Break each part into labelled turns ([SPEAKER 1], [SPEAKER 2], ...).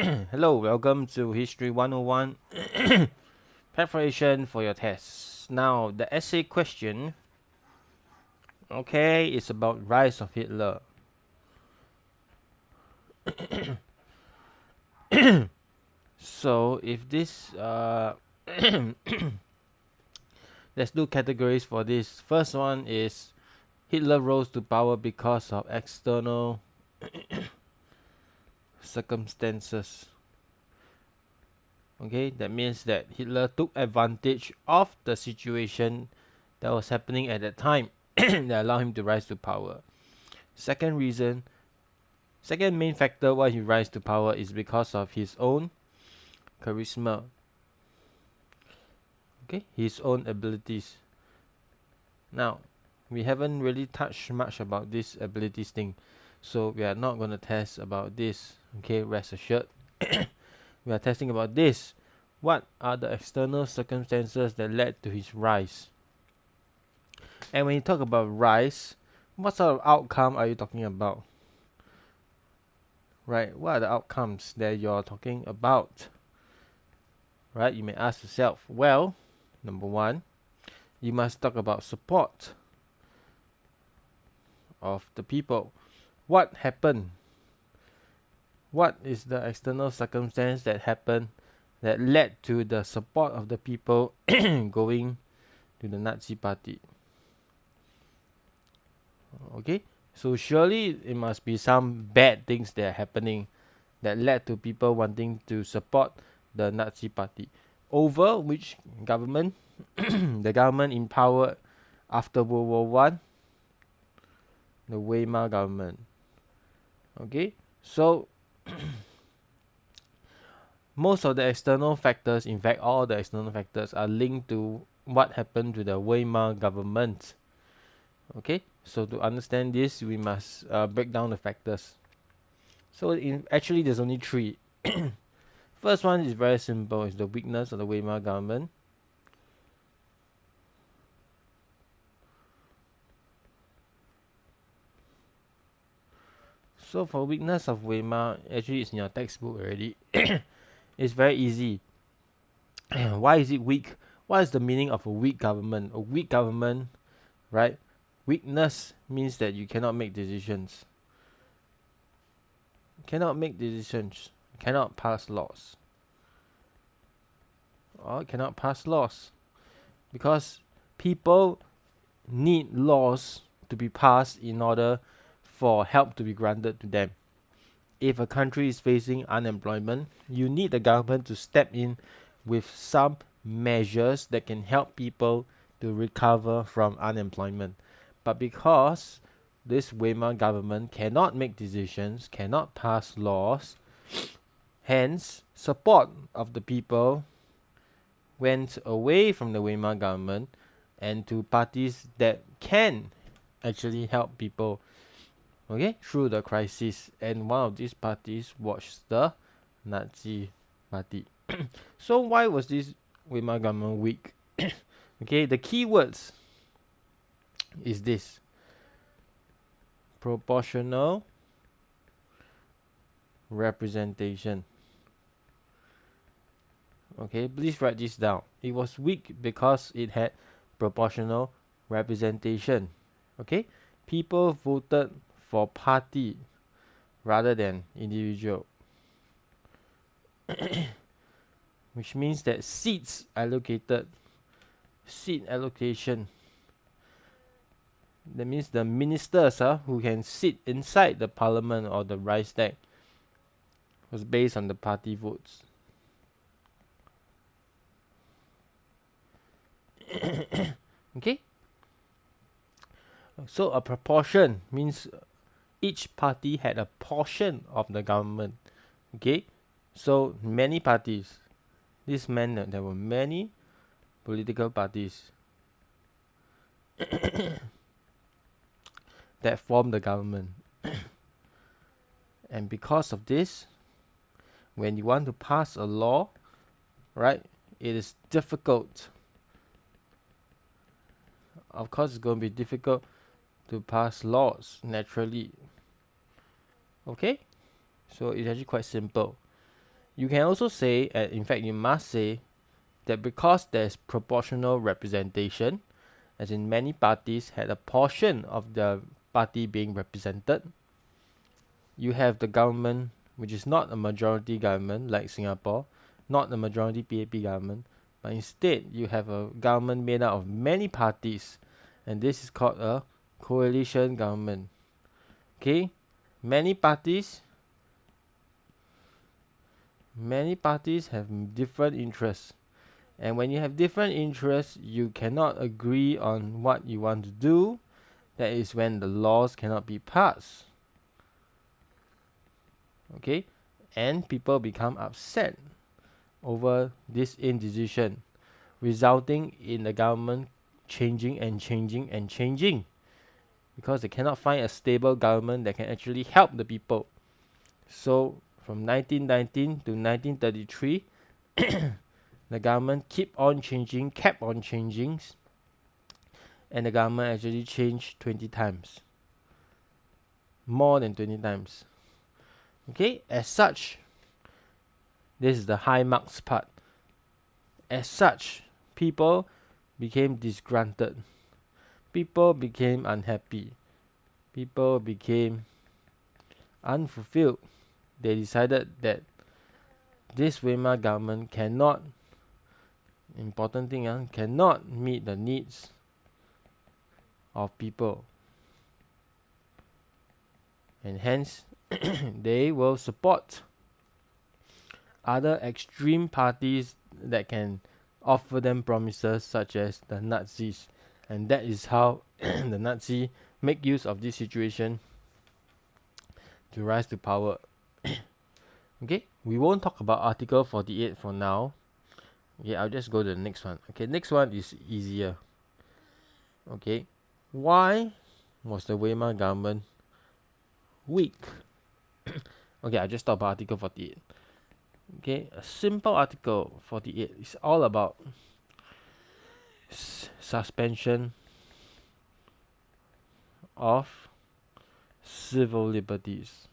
[SPEAKER 1] Hello, welcome to History 101 preparation for your tests. Now, the essay question, okay, is about rise of Hitler. So, if this, there's two categories for this. First one is Hitler rose to power because of external circumstances. Okay, that means that Hitler took advantage of the situation that was happening at that time that allowed him to rise to power. Second main factor why he rise to power is because of his own charisma. Okay, his own abilities. Now, we haven't really touched much about this abilities thing, so we are not going to test about this. Okay, rest assured. We are testing about this. What are the external circumstances that led to his rise? And when you talk about rise, what sort of outcome are you talking about? Right? What are the outcomes that you're talking about? Right? You may ask yourself, well, number one, you must talk about support of the people. What happened? What is the external circumstance that happened that led to the support of the people going to the Nazi party? Okay, so surely it must be some bad things that are happening that led to people wanting to support the Nazi party. Over which government? The government in power after World War One, the Weimar government. Okay, so most of the external factors, in fact all the external factors, are linked to what happened to the Weimar government. Okay, so to understand this we must break down the factors. So actually there's only three. First one is very simple, it's the weakness of the Weimar government. So for weakness of Weimar, actually it's in your textbook already. It's very easy. Why is it weak? What is the meaning of a weak government? A weak government, right? Weakness means that you cannot make decisions. Cannot make decisions. Cannot pass laws. Or cannot pass laws. Because people need laws to be passed in order for help to be granted to them. If a country is facing unemployment, you need the government to step in with some measures that can help people to recover from unemployment. But because this Weimar government cannot make decisions, cannot pass laws, hence support of the people went away from the Weimar government and to parties that can actually help people, okay, through the crisis. And one of these parties was the Nazi party. So why was this Weimar government weak? Okay, the key words is this: proportional representation. Okay, please write this down. It was weak because it had proportional representation. Okay, people voted for party rather than individual. Which means that seat allocation, that means the ministers who can sit inside the parliament or the Reichstag was based on the party votes. Okay, so a proportion means each party had a portion of the government. Okay, so many parties, this meant that there were many political parties that formed the government. And because of this, when you want to pass a law, right, it is difficult. Of course, it's going to be difficult to pass laws naturally. Okay, so it's actually quite simple. You can also say, and in fact you must say, that because there's proportional representation, as in many parties had a portion of the party being represented, you have the government which is not a majority government like Singapore, not a majority PAP government, but instead you have a government made up of many parties, and this is called a coalition government. Okay, many parties have different interests, and when you have different interests, you cannot agree on what you want to do. That is when the laws cannot be passed. Okay, and people become upset over this indecision, resulting in the government changing and changing and changing, because they cannot find a stable government that can actually help the people. So from 1919 to 1933, the government kept on changing, and the government actually changed 20 times, more than 20 times. Okay, as such, this is the high marks part. As such, people became disgruntled, people became unhappy, people became unfulfilled. They decided that this Weimar government cannot, important thing, cannot meet the needs of people, and hence they will support other extreme parties that can offer them promises, such as the Nazis, and that is how the Nazi make use of this situation to rise to power. Okay, we won't talk about Article 48 for now. Okay, I'll just go to the next one. Okay, next one is easier. Okay, why was the Weimar government weak? Okay, I'll just talk about Article 48. Okay, a simple Article 48 is all about suspension of civil liberties.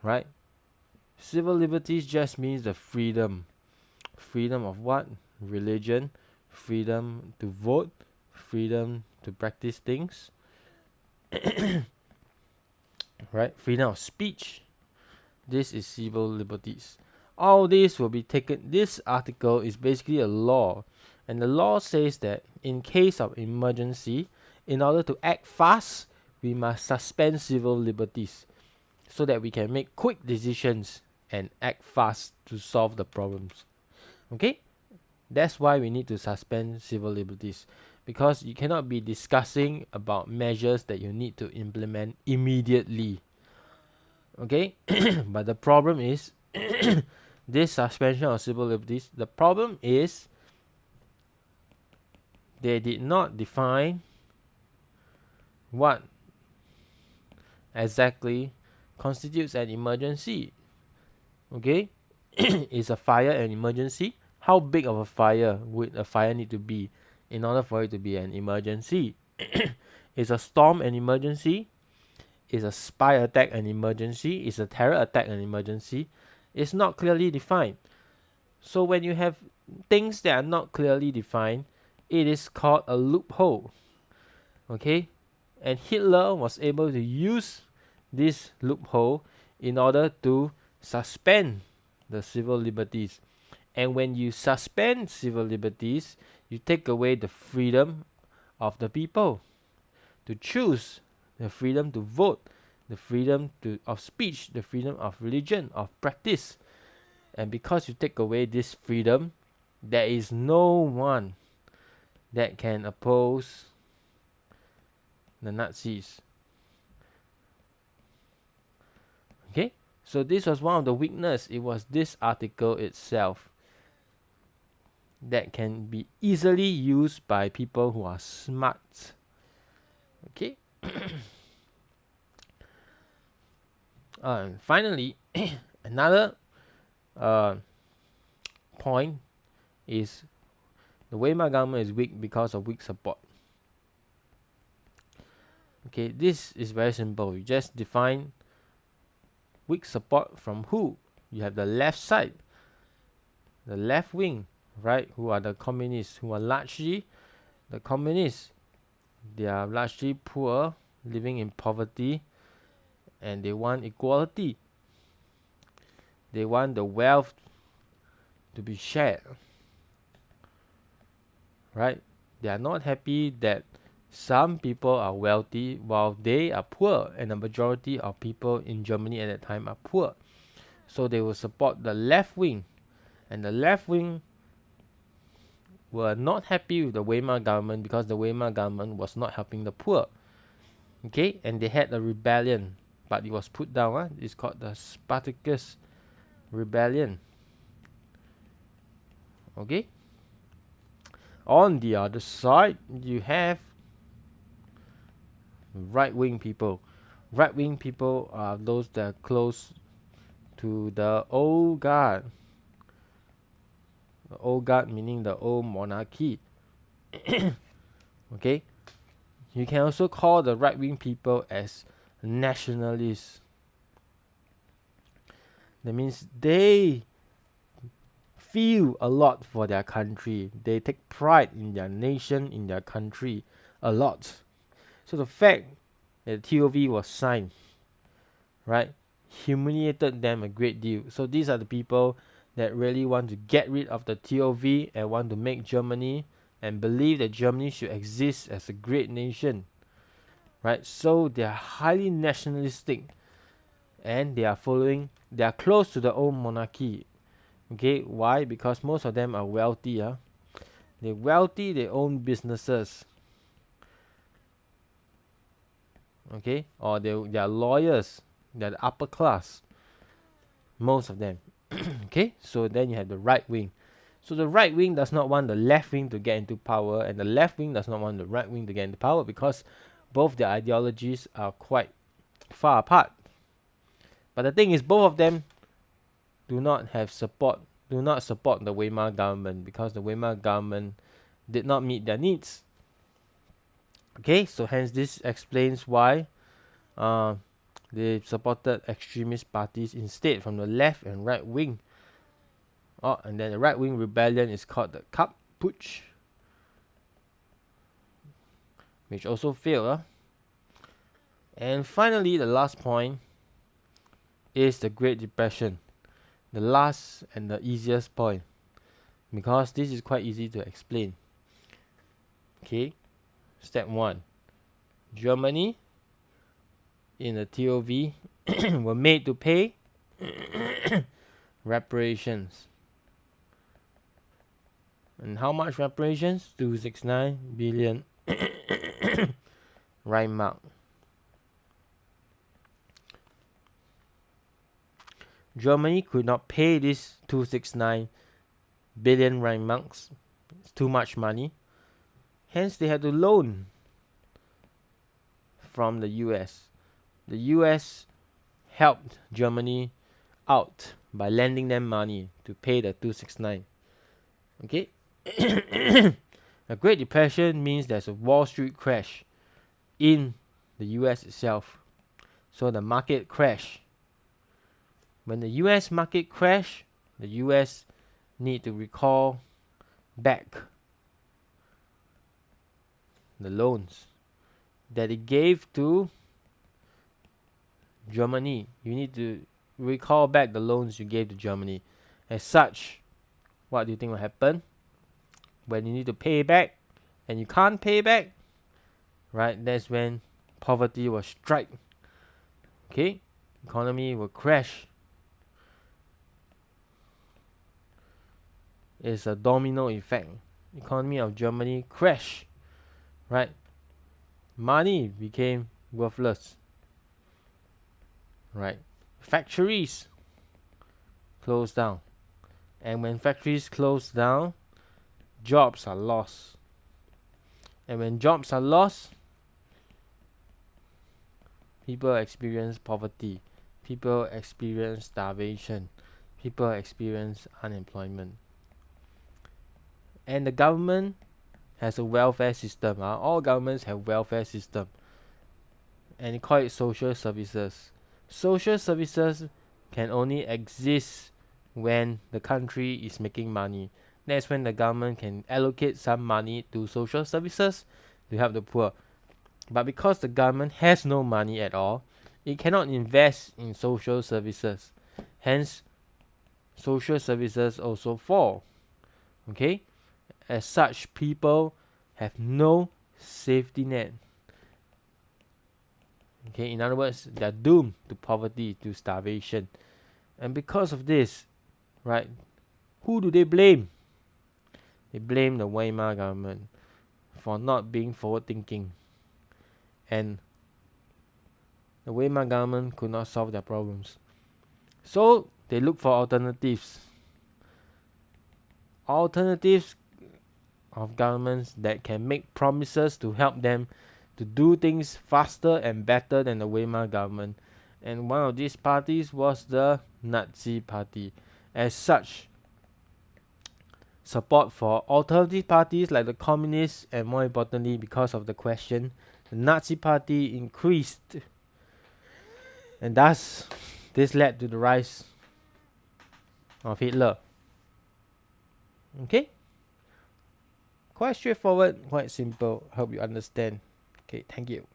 [SPEAKER 1] Right? Civil liberties just means the freedom. Freedom of what? Religion, freedom to vote, freedom to practice things. Right? Freedom of speech. This is civil liberties. All this will be taken. This article is basically a law, and the law says that in case of emergency, in order to act fast, we must suspend civil liberties so that we can make quick decisions and act fast to solve the problems. Okay? That's why we need to suspend civil liberties, because you cannot be discussing about measures that you need to implement immediately. Okay? But the problem is this suspension of civil liberties, the problem is they did not define what exactly constitutes an emergency. Okay? Is a fire an emergency? How big of a fire would a fire need to be in order for it to be an emergency? Is a storm an emergency? Is a spy attack an emergency? Is a terror attack an emergency? It's not clearly defined. So when you have things that are not clearly defined, it is called a loophole. Okay? And Hitler was able to use this loophole in order to suspend the civil liberties. And when you suspend civil liberties, you take away the freedom of the people to choose, the freedom to vote, the freedom of speech, the freedom of religion, of practice. And because you take away this freedom, there is no one that can oppose the Nazis. Okay, so this was one of the weakness. It was this article itself that can be easily used by people who are smart. Okay. Finally, another point is the Weimar government is weak because of weak support. Okay, this is very simple. You just define Weak support from who? You have the left side, the left wing, right? Who are the communists, who are largely the communists. They are largely poor, living in poverty, and they want equality. They want the wealth to be shared, right? They are not happy that some people are wealthy while they are poor, and the majority of people in Germany at that time are poor. So they will support the left wing, and the left wing were not happy with the Weimar government because the Weimar government was not helping the poor. Okay, and they had a rebellion, but it was put down. It's called the Spartacus Rebellion. Okay. On the other side, you have right-wing people. Right-wing people are those that are close to the old guard. The old guard meaning the old monarchy. Okay. You can also call the right-wing people as nationalists. That means they feel a lot for their country. They take pride in their nation, in their country a lot. So the fact that TOV was signed, right, humiliated them a great deal. So these are the people that really want to get rid of the TOV and want to make Germany and believe that Germany should exist as a great nation, right? So they are highly nationalistic, and they are close to the old monarchy. Okay, why? Because most of them are wealthy. They're wealthy, they own businesses. Okay, or they are lawyers, they're the upper class. Most of them. Okay, so then you have the right wing. So the right wing does not want the left wing to get into power, and the left wing does not want the right wing to get into power because both their ideologies are quite far apart. But the thing is, both of them do not support the Weimar government because the Weimar government did not meet their needs. Okay, so hence this explains why they supported extremist parties instead from the left and right wing. Oh, and then the right wing rebellion is called the Cup Putsch, which also failed. And finally, the last point is the Great Depression. The last and the easiest point, because this is quite easy to explain. Okay, step 1. Germany in the TOV were made to pay reparations. And how much reparations? 269 billion Weimar. Germany could not pay this 269 billion Reichsmarks. It's too much money. Hence, they had to loan from the US. The US helped Germany out by lending them money to pay the 269. Okay? The Great Depression means there's a Wall Street crash in the US itself. So the market crash. When the US market crash, the US need to recall back the loans that it gave to Germany. You need to recall back the loans you gave to Germany. As such, what do you think will happen? When you need to pay back and you can't pay back, right? That's when poverty will strike. Okay? Economy will crash. It's a domino effect. Economy of Germany crash, right? Money became worthless, right? Factories closed down, and when factories close down, jobs are lost, and when jobs are lost, people experience poverty, people experience starvation, people experience unemployment. And the government has a welfare system. All governments have welfare system, and they call it social services. Social services can only exist when the country is making money. That's when the government can allocate some money to social services to help the poor. But because the government has no money at all, it cannot invest in social services. Hence, social services also fall. Okay? As such, people have no safety net. Okay, in other words, they're doomed to poverty, to starvation. And because of this, right, who do they blame? They blame the Weimar government for not being forward thinking. And the Weimar government could not solve their problems. So they look for alternatives. Alternatives of governments that can make promises to help them to do things faster and better than the Weimar government. And one of these parties was the Nazi Party. As such, support for alternative parties like the communists, and more importantly, because of the question, the Nazi Party increased. And thus, this led to the rise of Hitler. Okay? Quite straightforward, quite simple. Hope you understand. Okay, thank you.